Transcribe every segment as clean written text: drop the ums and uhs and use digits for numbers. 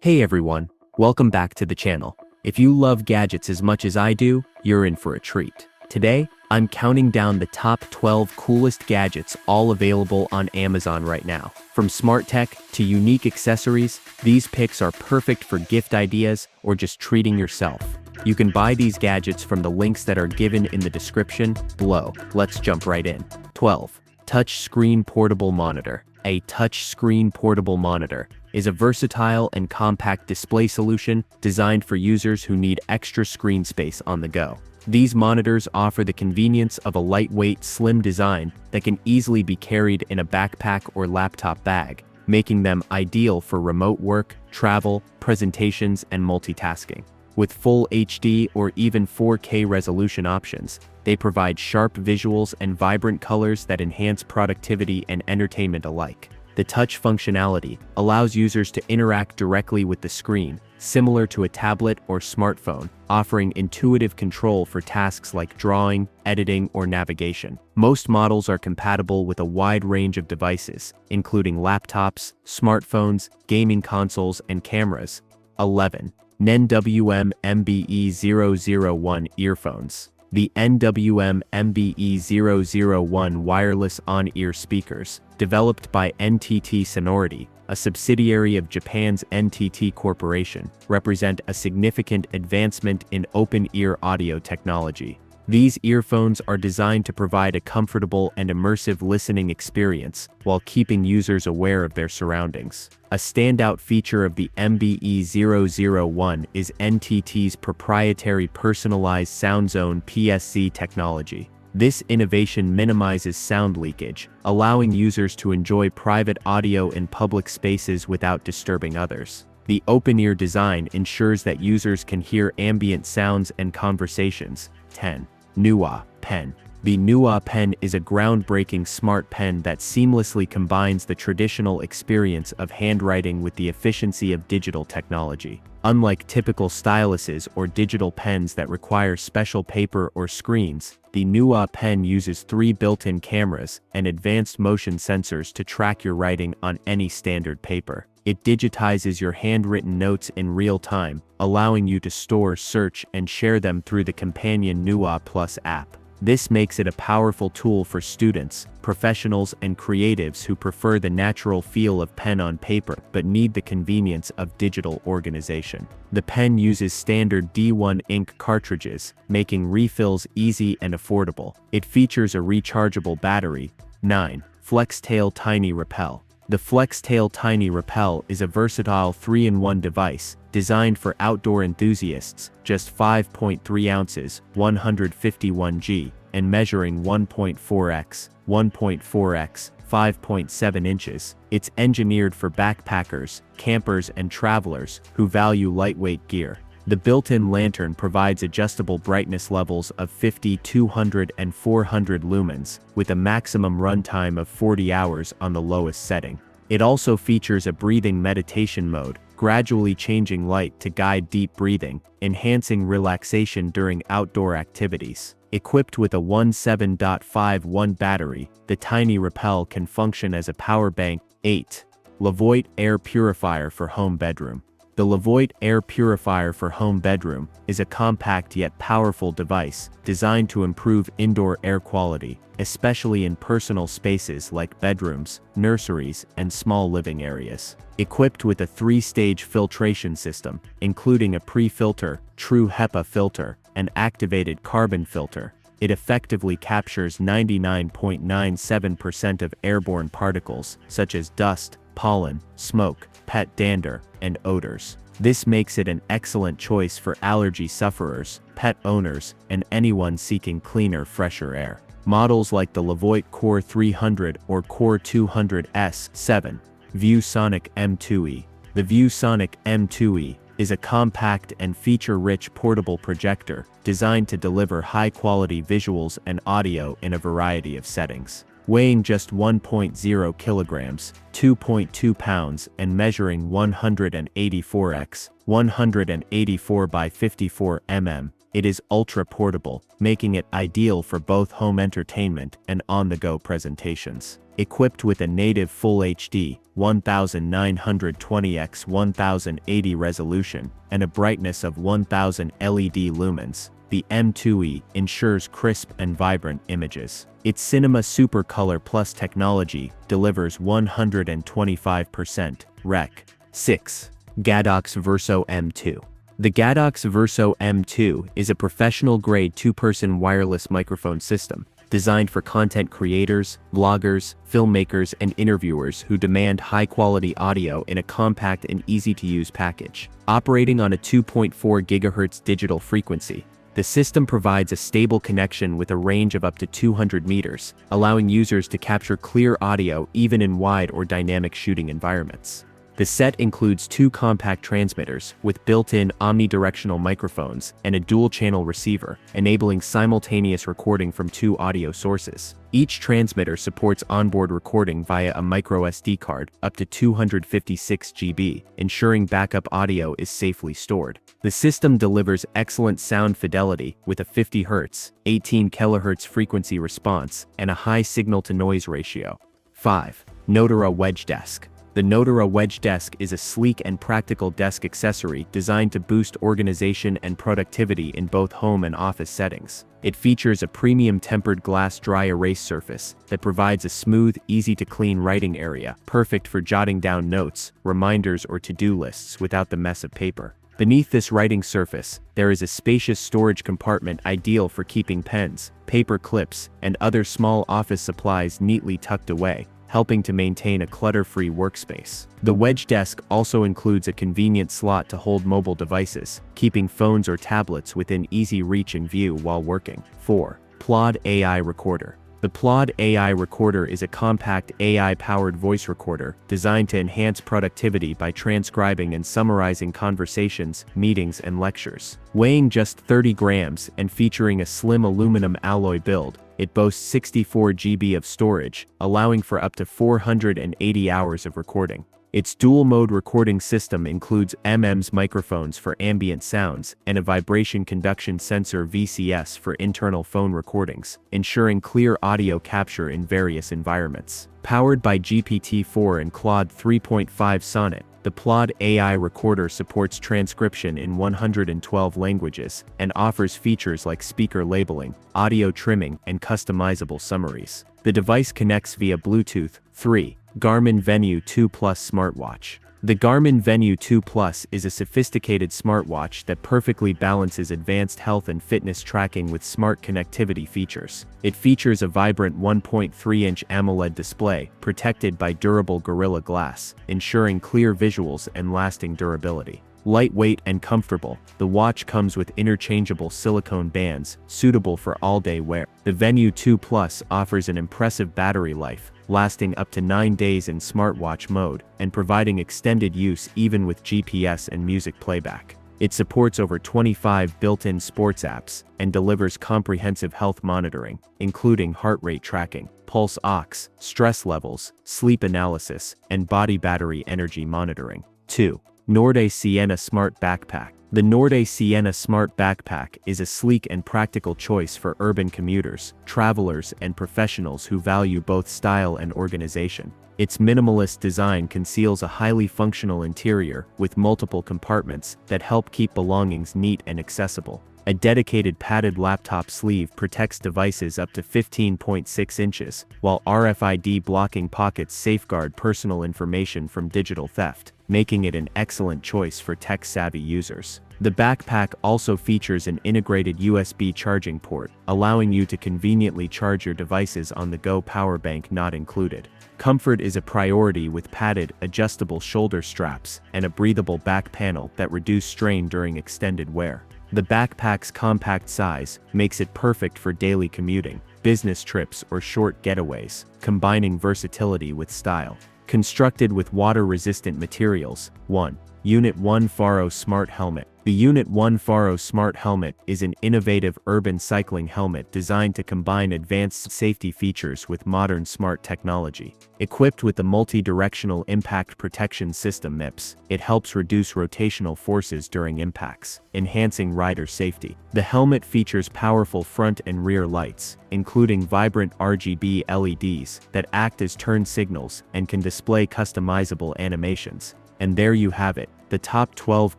Hey everyone, welcome back to the channel. If you love gadgets as much as I do, you're in for a treat. Today, I'm counting down the top 12 coolest gadgets all available on Amazon right now. From smart tech to unique accessories, these picks are perfect for gift ideas or just treating yourself. You can buy these gadgets from the links that are given in the description below. Let's jump right in. 12. Touch Screen Portable Monitor. A touch-screen portable monitor is a versatile and compact display solution designed for users who need extra screen space on the go. These monitors offer the convenience of a lightweight, slim design that can easily be carried in a backpack or laptop bag, making them ideal for remote work, travel, presentations, and multitasking. With full HD or even 4K resolution options, they provide sharp visuals and vibrant colors that enhance productivity and entertainment alike. The touch functionality allows users to interact directly with the screen, similar to a tablet or smartphone, offering intuitive control for tasks like drawing, editing, or navigation. Most models are compatible with a wide range of devices, including laptops, smartphones, gaming consoles, and cameras. 11. NWM MBE001 Earphones. The NWM MBE001 wireless on-ear speakers, developed by NTT Sonority, a subsidiary of Japan's NTT Corporation, represent a significant advancement in open-ear audio technology. These earphones are designed to provide a comfortable and immersive listening experience while keeping users aware of their surroundings. A standout feature of the MBE001 is NTT's proprietary Personalized Sound Zone (PSZ) technology. This innovation minimizes sound leakage, allowing users to enjoy private audio in public spaces without disturbing others. The open-ear design ensures that users can hear ambient sounds and conversations. 10. Nua Pen. The Nua Pen is a groundbreaking smart pen that seamlessly combines the traditional experience of handwriting with the efficiency of digital technology. Unlike typical styluses or digital pens that require special paper or screens, the Nua Pen uses 3 built-in cameras and advanced motion sensors to track your writing on any standard paper. It digitizes your handwritten notes in real time, allowing you to store, search, and share them through the companion Nua Plus app. This makes it a powerful tool for students, professionals, and creatives who prefer the natural feel of pen on paper but need the convenience of digital organization. The pen uses standard D1 ink cartridges, making refills easy and affordable. It features a rechargeable battery. 9. FlexTail Tiny Rappel. The FlexTail Tiny Rappel is a versatile 3-in-1 device designed for outdoor enthusiasts, just 5.3 ounces, 151 g, and measuring 1.4x, 1.4x, 5.7 inches. It's engineered for backpackers, campers, and travelers who value lightweight gear. The built-in lantern provides adjustable brightness levels of 50, 200, and 400 lumens, with a maximum runtime of 40 hours on the lowest setting. It also features a breathing meditation mode, gradually changing light to guide deep breathing, enhancing relaxation during outdoor activities. Equipped with a 17.51 battery, the Tiny Rappel can function as a power bank. 8. Levoit Air Purifier for Home Bedroom. The Levoit Air Purifier for Home Bedroom is a compact yet powerful device designed to improve indoor air quality, especially in personal spaces like bedrooms, nurseries, and small living areas. Equipped with a 3-stage filtration system, including a pre-filter, true HEPA filter, and activated carbon filter, it effectively captures 99.97% of airborne particles, such as dust, pollen, smoke, pet dander, and odors. This makes it an excellent choice for allergy sufferers, pet owners, and anyone seeking cleaner, fresher air. Models like the Levoit Core 300 or Core 200S. 7. ViewSonic M2e. The ViewSonic M2e is a compact and feature-rich portable projector designed to deliver high-quality visuals and audio in a variety of settings. Weighing just 1.0 kilograms, 2.2 pounds, and measuring 184x, 184 by 54 mm, it is ultra-portable, making it ideal for both home entertainment and on-the-go presentations. equipped with a native Full HD 1920x 1080 resolution and a brightness of 1000 LED lumens. The M2E ensures crisp and vibrant images. Its Cinema Super Color Plus technology delivers 125% Rec. 6. Gadget's Verso M2. The Gadget's Verso M2 is a professional-grade two-person wireless microphone system designed for content creators, vloggers, filmmakers, and interviewers who demand high-quality audio in a compact and easy-to-use package. Operating on a 2.4 GHz digital frequency, the system provides a stable connection with a range of up to 200 meters, allowing users to capture clear audio even in wide or dynamic shooting environments. The set includes two compact transmitters with built-in omnidirectional microphones and a dual-channel receiver, enabling simultaneous recording from two audio sources. Each transmitter supports onboard recording via a microSD card up to 256 GB, ensuring backup audio is safely stored. The system delivers excellent sound fidelity with a 50 Hz, 18 kHz frequency response, and a high signal-to-noise ratio. 5. Notera Wedge Desk. The Notera Wedge Desk is a sleek and practical desk accessory designed to boost organization and productivity in both home and office settings. It features a premium tempered glass dry erase surface that provides a smooth, easy-to-clean writing area, perfect for jotting down notes, reminders, or to-do lists without the mess of paper. Beneath this writing surface, there is a spacious storage compartment ideal for keeping pens, paper clips, and other small office supplies neatly tucked away, helping to maintain a clutter-free workspace. The Wedge Desk also includes a convenient slot to hold mobile devices, keeping phones or tablets within easy reach and view while working. 4. Plod AI Recorder. The Plod AI Recorder is a compact AI-powered voice recorder designed to enhance productivity by transcribing and summarizing conversations, meetings, and lectures. Weighing just 30 grams and featuring a slim aluminum alloy build, it boasts 64 GB of storage, allowing for up to 480 hours of recording. Its dual-mode recording system includes MM's microphones for ambient sounds and a vibration conduction sensor VCS for internal phone recordings, ensuring clear audio capture in various environments. Powered by GPT-4 and Claude 3.5 Sonnet, the Plod AI Recorder supports transcription in 112 languages and offers features like speaker labeling, audio trimming, and customizable summaries. The device connects via Bluetooth. 3. Garmin Venu 2 Plus Smartwatch. The Garmin Venu 2 Plus is a sophisticated smartwatch that perfectly balances advanced health and fitness tracking with smart connectivity features. It features a vibrant 1.3-inch AMOLED display, protected by durable Gorilla Glass, ensuring clear visuals and lasting durability. Lightweight and comfortable, the watch comes with interchangeable silicone bands, suitable for all-day wear. The Venu 2 Plus offers an impressive battery life, lasting up to 9 days in smartwatch mode, and providing extended use even with GPS and music playback. It supports over 25 built-in sports apps, and delivers comprehensive health monitoring, including heart rate tracking, pulse ox, stress levels, sleep analysis, and body battery energy monitoring. 2. Norde Sienna Smart Backpack. The Norde Sienna Smart Backpack is a sleek and practical choice for urban commuters, travelers, and professionals who value both style and organization. Its minimalist design conceals a highly functional interior with multiple compartments that help keep belongings neat and accessible. A dedicated padded laptop sleeve protects devices up to 15.6 inches, while RFID blocking pockets safeguard personal information from digital theft, making it an excellent choice for tech-savvy users. The backpack also features an integrated USB charging port, allowing you to conveniently charge your devices on the go, power bank not included. Comfort is a priority with padded, adjustable shoulder straps and a breathable back panel that reduce strain during extended wear. The backpack's compact size makes it perfect for daily commuting, business trips, or short getaways, combining versatility with style. Constructed with water-resistant materials. 1. Unit 1 Faro Smart Helmet. The Unit 1 Faro Smart Helmet is an innovative urban cycling helmet designed to combine advanced safety features with modern smart technology. Equipped with the Multi-Directional Impact Protection System MIPS, it helps reduce rotational forces during impacts, enhancing rider safety. The helmet features powerful front and rear lights, including vibrant RGB LEDs that act as turn signals and can display customizable animations. And there you have it, the top 12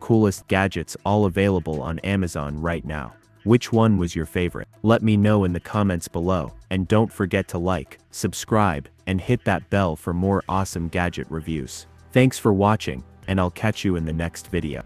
coolest gadgets all available on Amazon right now. Which one was your favorite? Let me know in the comments below, and don't forget to like, subscribe, and hit that bell for more awesome gadget reviews. Thanks for watching, and I'll catch you in the next video.